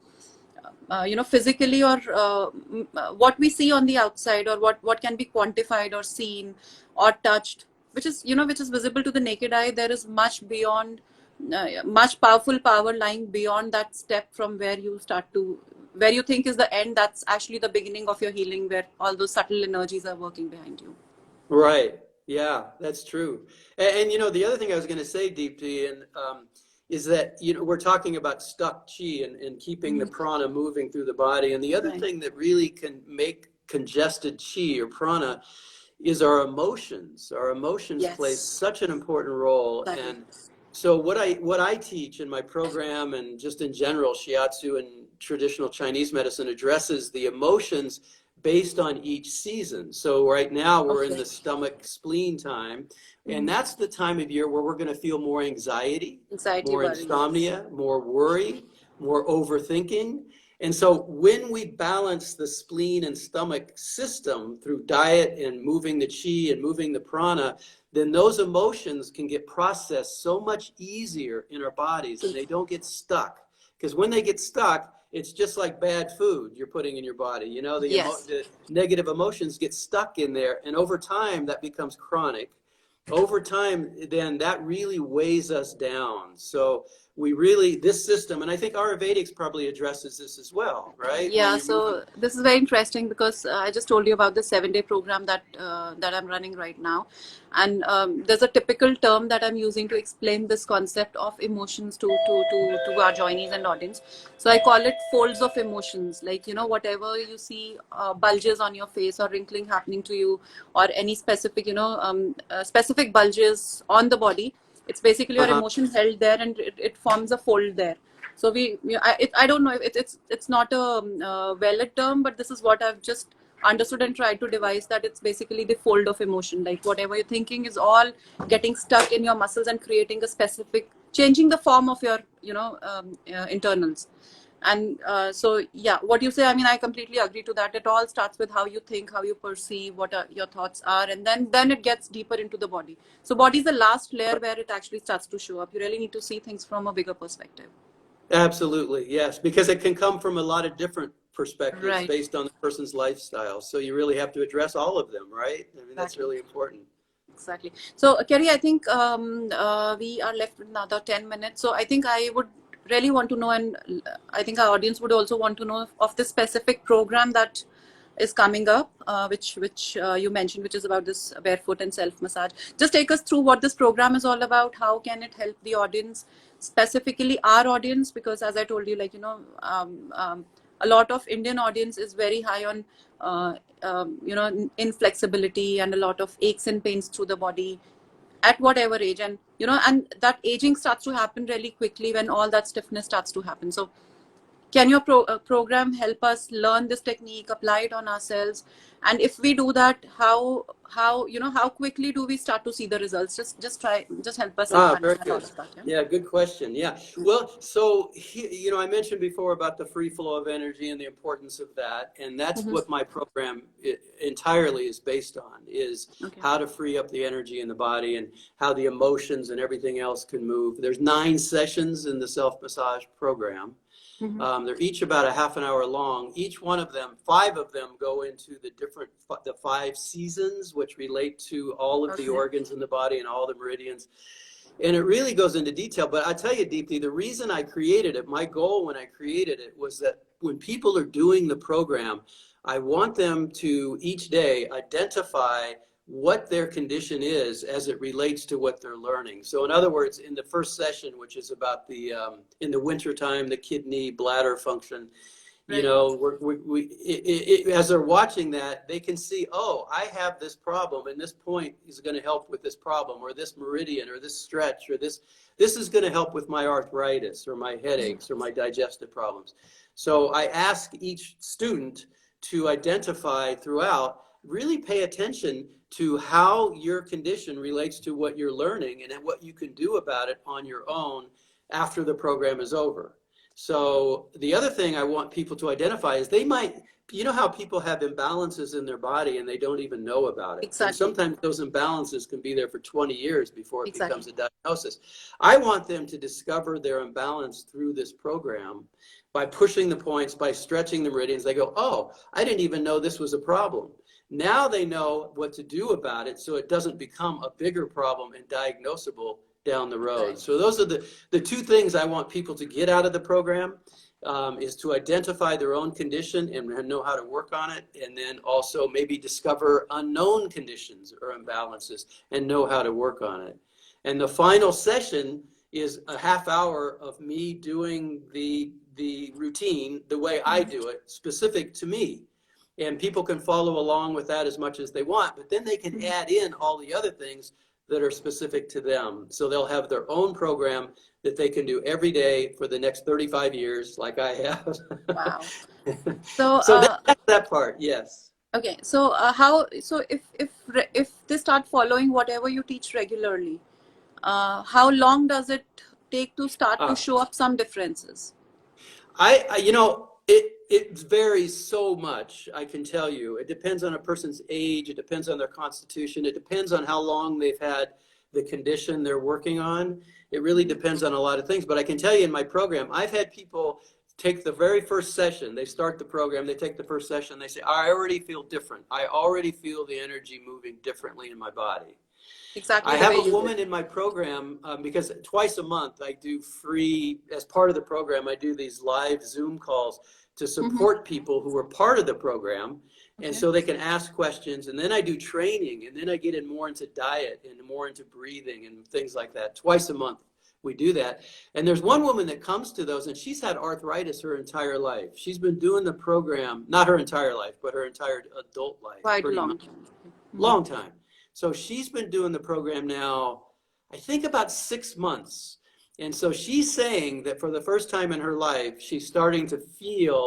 you know, physically, or what we see on the outside, or what can be quantified or seen or touched, which is, you know, which is visible to the naked eye. There is much beyond, much powerful power lying beyond that step from where you start to, where you think is the end. That's actually the beginning of your healing, where all those subtle energies are working behind you. Right. Yeah, that's true. And the other thing I was going to say, Deepti, is that, we're talking about stuck chi and keeping the prana moving through the body. And the other Right. thing that really can make congested chi or prana is our emotions. Our emotions play Yes. such an important role. That And is. so what I teach in my program, and just in general, Shiatsu and traditional Chinese medicine, addresses the emotions based on each season. So right now we're in Okay. the stomach spleen time, and that's the time of year where we're going to feel more anxiety, Anxiety, more worry. Yes. insomnia, more worry, more overthinking. And so when we balance the spleen and stomach system through diet and moving the chi and moving the prana, then those emotions can get processed so much easier in our bodies, and they don't get stuck. Because when they get stuck, it's just like bad food you're putting in your body. You know, Yes. the negative emotions get stuck in there, and over time that becomes chronic. Over time, then that really weighs us down. So we really, this system, and I think Ayurvedics probably addresses this as well, right? When Yeah, you're moving. so this is very interesting because I just told you about the 7-day program that I'm running right now, and there's a typical term that I'm using to explain this concept of emotions to our joinees and audience. So I call it folds of emotions. Like, you know, whatever you see, bulges on your face or wrinkling happening to you, or any specific, specific bulges on the body. It's basically your Uh-huh. emotion held there, and it forms a fold there. So I don't know if it's not a valid term, but this is what I've just understood and tried to devise, that it's basically the fold of emotion. Like whatever you're thinking is all getting stuck in your muscles and creating a specific, changing the form of your, internals. And so, yeah, what you say, I mean, I completely agree to that. It all starts with how you think, how you perceive, what your thoughts are, and then it gets deeper into the body. So body is the last layer where it actually starts to show up. You really need to see things from a bigger perspective. Absolutely, yes, because it can come from a lot of different perspectives Right. based on the person's lifestyle. So you really have to address all of them, right? I mean, that's Exactly. really important. Exactly. So, Kerry, I think we are left with another 10 minutes. So, I think I would really want to know, and I think our audience would also want to know of this specific program that is coming up, which you mentioned, which is about this barefoot and self massage. Just take us through what this program is all about. How can it help the audience, specifically our audience? Because as I told you, like, a lot of Indian audience is very high on, inflexibility and a lot of aches and pains through the body at whatever age. And, and that aging starts to happen really quickly when all that stiffness starts to happen. So can your program help us learn this technique, apply it on ourselves? And if we do that, how quickly do we start to see the results? Just help us Very understand all good. of that. Yeah. Yeah, good question. Yeah. Well, so I mentioned before about the free flow of energy and the importance of that, and that's Mm-hmm. what my program entirely is based on, is Okay. how to free up the energy in the body and how the emotions and everything else can move. There's 9 sessions in the self-massage program. Mm-hmm. They're each about a half an hour long. Each one of them, 5 of them go into the 5 seasons, which relate to all of the Okay. organs in the body and all the meridians. And it really goes into detail. But I tell you, Deepthi, the reason I created it, my goal when I created it was that when people are doing the program, I want them to each day identify what their condition is as it relates to what they're learning. So in other words, in the first session, which is about in the wintertime, the kidney bladder function, Right. as they're watching that, they can see, oh, I have this problem, and this point is going to help with this problem, or this meridian, or this stretch, or this is going to help with my arthritis, or my headaches, or my digestive problems. So I ask each student to identify throughout, really pay attention to how your condition relates to what you're learning and what you can do about it on your own after the program is over. So the other thing I want people to identify is they might, how people have imbalances in their body and they don't even know about it. And Exactly. sometimes those imbalances can be there for 20 years before it becomes Exactly. a diagnosis. I want them to discover their imbalance through this program by pushing the points, by stretching the meridians. They go, oh, I didn't even know this was a problem. Now they know what to do about it so it doesn't become a bigger problem and diagnosable down the road. Right. So those are the 2 things I want people to get out of the program, is to identify their own condition and know how to work on it, and then also maybe discover unknown conditions or imbalances and know how to work on it. And the final session is a half hour of me doing the routine the way I do it, specific to me. And people can follow along with that as much as they want, but then they can add in all the other things that are specific to them. So they'll have their own program that they can do every day for the next 35 years, like I have. Wow. So, So that's that part, yes. okay. So, if they start following whatever you teach regularly, how long does it take to start to Uh, show up some differences? it varies so much, I can tell you. It depends on a person's age. It depends on their constitution. It depends on how long they've had the condition they're working on. It really depends on a lot of things. But I can tell you in my program, I've had people take the very first session. They start the program, they take the first session, they say, I already feel different. I already feel the energy moving differently in my body. Exactly I the have way a you woman did. in my program because twice a month I do free, as part of the program, I do these live Zoom calls to Mm-hmm. support people who are part of the program. And Okay. so they can ask questions. And then I do training. And then I get in more into diet and more into breathing and things like that. Twice a month we do that. And there's one woman that comes to those, and she's had arthritis her entire life. She's been doing the program, not her entire life, but her entire adult life, Quite a pretty long much. time. Mm-hmm. Long time. So she's been doing the program now, I think about 6 months. And so she's saying that for the first time in her life, she's starting to feel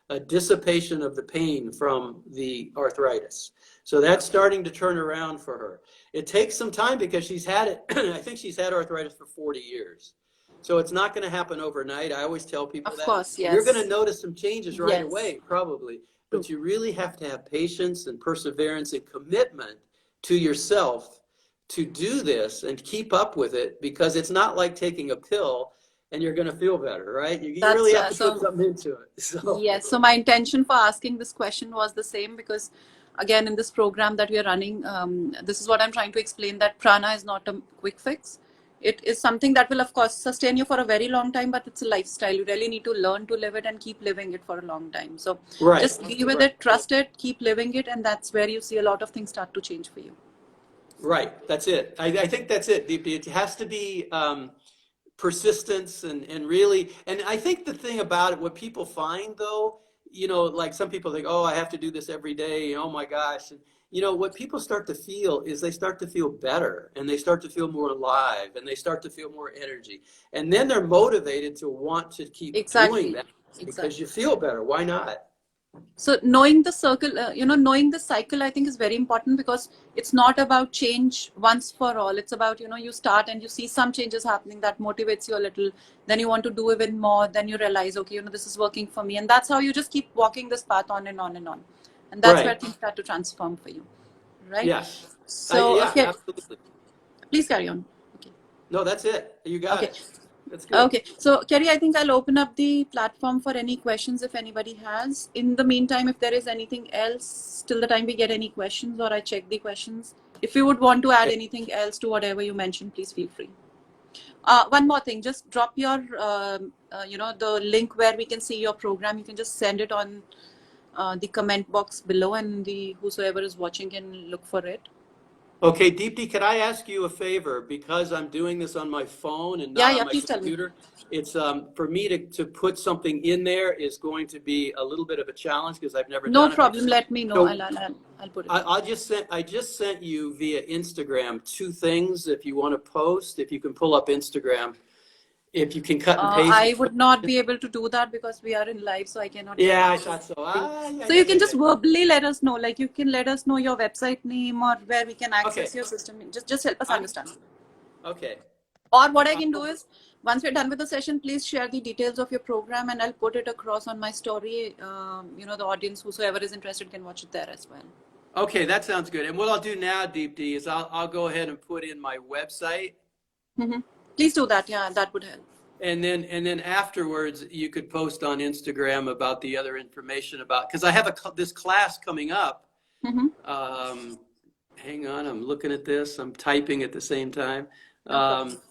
a dissipation of the pain from the arthritis. So that's starting to turn around for her. It takes some time because she's had it, I think she's had arthritis for 40 years. So it's not going to happen overnight. I always tell people Of that. course, You're going to yes. notice some changes right Yes. away, probably. True. But you really have to have patience and perseverance and commitment to yourself to do this and keep up with it, because it's not like taking a pill and you're going to feel better, right? You That's really have to put so. something into it. So, Yes. So my intention for asking this question was the same because, again, in this program that we are running, this is what I'm trying to explain, that prana is not a quick fix. It is something that will, of course, sustain you for a very long time, but it's a lifestyle. You really need to learn to live it and keep living it for a long time. So right, just be with right, it, trust it, keep living it, and that's where you see a lot of things start to change for you. right. That's it. I think that's it, Deepti. It has to be persistence and really, and I think the thing about it, what people find though, like some people think, oh, I have to do this every day. Oh my gosh. And, what people start to feel is they start to feel better, and they start to feel more alive, and they start to feel more energy. And then they're motivated to want to keep doing Exactly. that because you Exactly. feel better. Why not? So knowing the circle, knowing the cycle, I think is very important because it's not about change once for all. It's about, you start and you see some changes happening that motivates you a little. Then you want to do even more. Then you realize, okay, this is working for me. And that's how you just keep walking this path on and on and on. And that's where Right. things start to transform for you. Right? Yes. So, Yeah, okay, absolutely. please carry on. Okay. No, that's it. You got Okay. it. That's good. Okay, so Kerry, I think I'll open up the platform for any questions if anybody has. In the meantime, if there is anything else, till the time we get any questions or I check the questions, if you would want to add Okay. anything else to whatever you mentioned, please feel free. One more thing, just drop your, the link where we can see your program. You can just send it on the comment box below, and the whosoever is watching can look for it. Okay, Deepti, could I ask you a favor? Because I'm doing this on my phone and Yeah, not yeah, on my please tell me. computer, it's for me to put something in there is going to be a little bit of a challenge because I've never No done it problem. before. Let me know. So I'll put it. I just sent you via Instagram 2 things if you want to post, if you can pull up Instagram, if you can cut and paste. I would not be able to do that because we are in live, so I cannot do Yeah, I anything. thought so. Yeah, So yeah, you yeah, can yeah. just verbally let us know, like you can let us know your website name or where we can Okay, access your system. Just help us I'm understand. okay. Or what I can do is, once we're done with the session, please share the details of your program and I'll put it across on my story. The audience, whosoever is interested, can watch it there as well. Okay, that sounds good. And what I'll do now, Deepti, is I'll go ahead and put in my website. Mm-hmm. Please do that. Yeah, that would help. And then afterwards, you could post on Instagram about the other information about, because I have this class coming up. Mm-hmm. Hang on, I'm looking at this. I'm typing at the same time. No problem.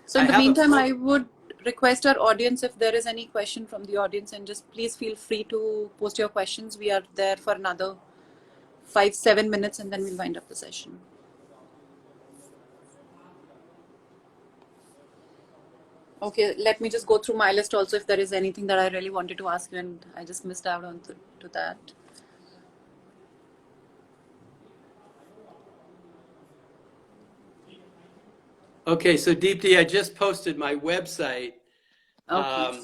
So I in the have a meantime, pro. I would request our audience, if there is any question from the audience, and just please feel free to post your questions. We are there for another 5-7 minutes and then we'll wind up the session. Okay, let me just go through my list also if there is anything that I really wanted to ask you and I just missed out on to that. Okay, so Deepti, I just posted my website. Okay.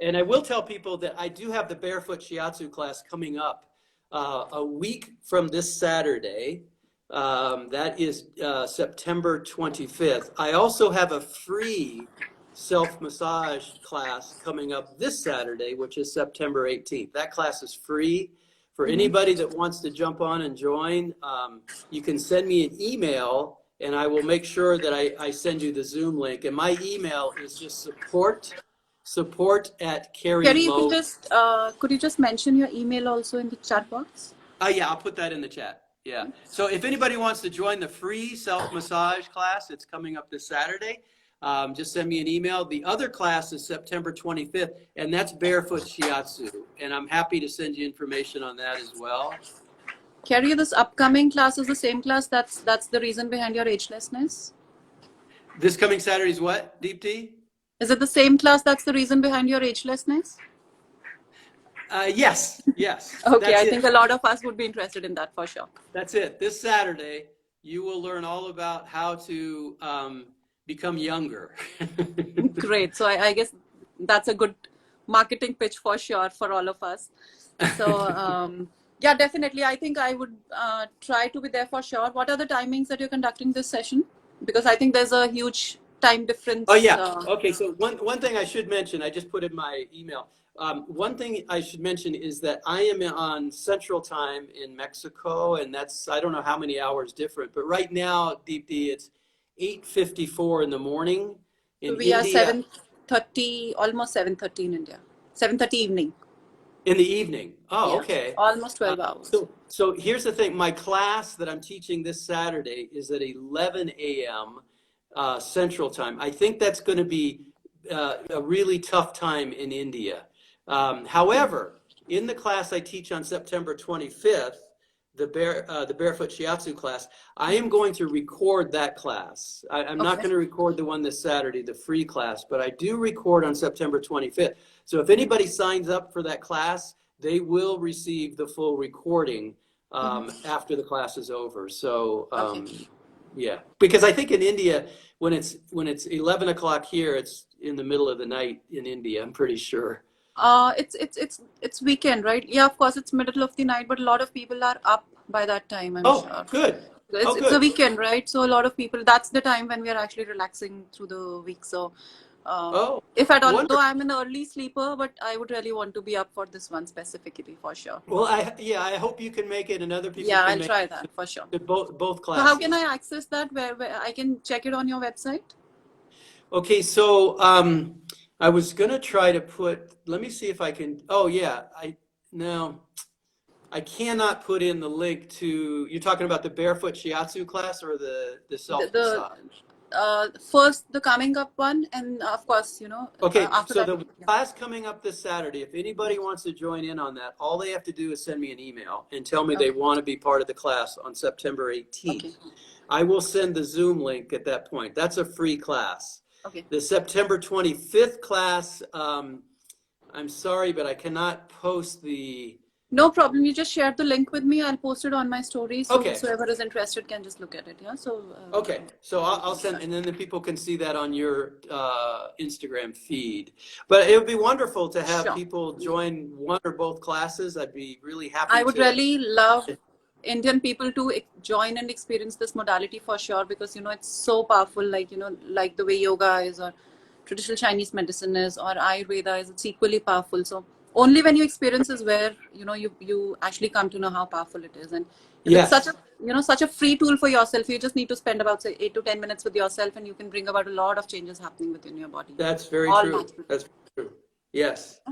And I will tell people that I do have the Barefoot Shiatsu class coming up a week from this Saturday. That is September 25th. I also have a free self-massage class coming up this Saturday, which is September 18th. That class is free for anybody that wants to jump on and join. You can send me an email and I will make sure that I send you the Zoom link. And my email is just support at Kerry Kerry, Loeb. could you just mention your email also in the chat box? Yeah, I'll put that in the chat. Yeah. So if anybody wants to join the free self-massage class, it's coming up this Saturday. Just send me an email. The other class is September 25th, and that's barefoot shiatsu. And I'm happy to send you information on that as well. Kerry, this upcoming class is the same class. That's the reason behind your agelessness. This coming Saturday is what, Deepti? Is it the same class that's the reason behind your agelessness? Yes, yes. Okay, That's I it. think a lot of us would be interested in that for sure. That's it. This Saturday, you will learn all about how to become younger. Great. So I guess that's a good marketing pitch for sure for all of us. So yeah, definitely. I think I would try to be there for sure. What are the timings that you're conducting this session? Because I think there's a huge time difference. Oh yeah. Okay. So one thing I should mention, I just put in my email. One thing I should mention is that I am on Central Time in Mexico, and that's, I don't know how many hours different, but right now, Deepti, it's 8:54 in the morning in so we India. are 7:30, almost 7:30 in India. 7:30 evening. In the evening. Oh, Yeah, okay. almost 12 hours. So here's the thing. My class that I'm teaching this Saturday is at 11 a.m. Central Time. I think that's going to be a really tough time in India. However, in the class I teach on September 25th, the Barefoot Shiatsu class, I am going to record that class. I'm not going to record the one this Saturday, the free class, but I do record on September 25th. So if anybody signs up for that class, they will receive the full recording after the class is over. So yeah, because I think in India, when it's 11 o'clock here, it's in the middle of the night in India, I'm pretty sure. It's weekend, right? Yeah, of course it's middle of the night, but a lot of people are up by that time, I'm sure. Good. It's a weekend, right? So a lot of people, that's the time when we are actually relaxing through the week. So if at all, wonderful. though I'm an early sleeper, but I would really want to be up for this one specifically for sure. Well, I hope you can make it, and other people. Yeah, can I'll make try it that for sure. Both classes. So how can I access that? Where I can check it on your website? Okay, so I was gonna try to put. Let me see if I can. Oh yeah, I cannot put in the link to. You're talking about the Barefoot Shiatsu class or the self-massage? First, the coming up one, and of course, you know. Okay, after so that, the class coming up this Saturday, if anybody wants to join in on that, all they have to do is send me an email and tell me they want to be part of the class on September 18th. Okay. I will send the Zoom link at that point. That's a free class. Okay. The September 25th class, I'm sorry, but I cannot post the... No problem. You just share the link with me. I'll post it on my story. So whoever is interested can just look at it. Yeah. So. Okay. So I'll send, and then the people can see that on your Instagram feed. But it would be wonderful to have people join one or both classes. I'd be really happy. I would really love Indian people to join and experience this modality for sure, because you know it's so powerful. Like like the way yoga is, or traditional Chinese medicine is, or Ayurveda is. It's equally powerful. So. Only when you experience is where you actually come to know how powerful it is, and it's such a free tool for yourself. You just need to spend about say 8 to 10 minutes with yourself, and you can bring about a lot of changes happening within your body. That's very true. That's true. Yes.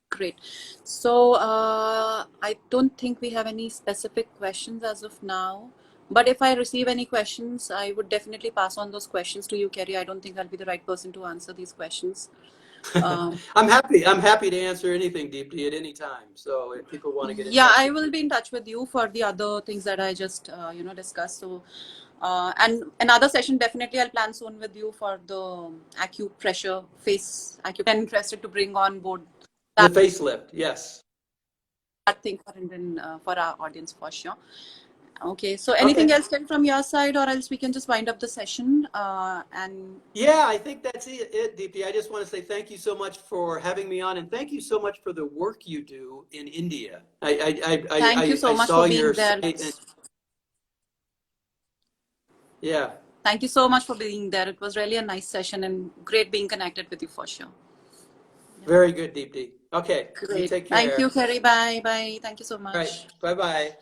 Great. So I don't think we have any specific questions as of now. But if I receive any questions, I would definitely pass on those questions to you, Kerry. I don't think I'll be the right person to answer these questions. I'm happy to answer anything deeply at any time. So if people want to get in touch, I will be in touch with you for the other things that I just discussed. So and another session definitely I'll plan soon with you for the acupressure face acupressure. I'm interested to bring on board the facelift. Yes, that thing for our audience for sure. Okay, so anything else from your side, or else we can just wind up the session? And yeah, I think that's it, Deepti. I just want to say thank you so much for having me on, and thank you so much for the work you do in India. Thank you so much for being there. Yeah. Thank you so much for being there. It was really a nice session and great being connected with you for sure. Very good, Deepti. Okay. Great. You take care. Thank you, Kerry. Bye. Bye. Thank you so much. All right. Bye-bye.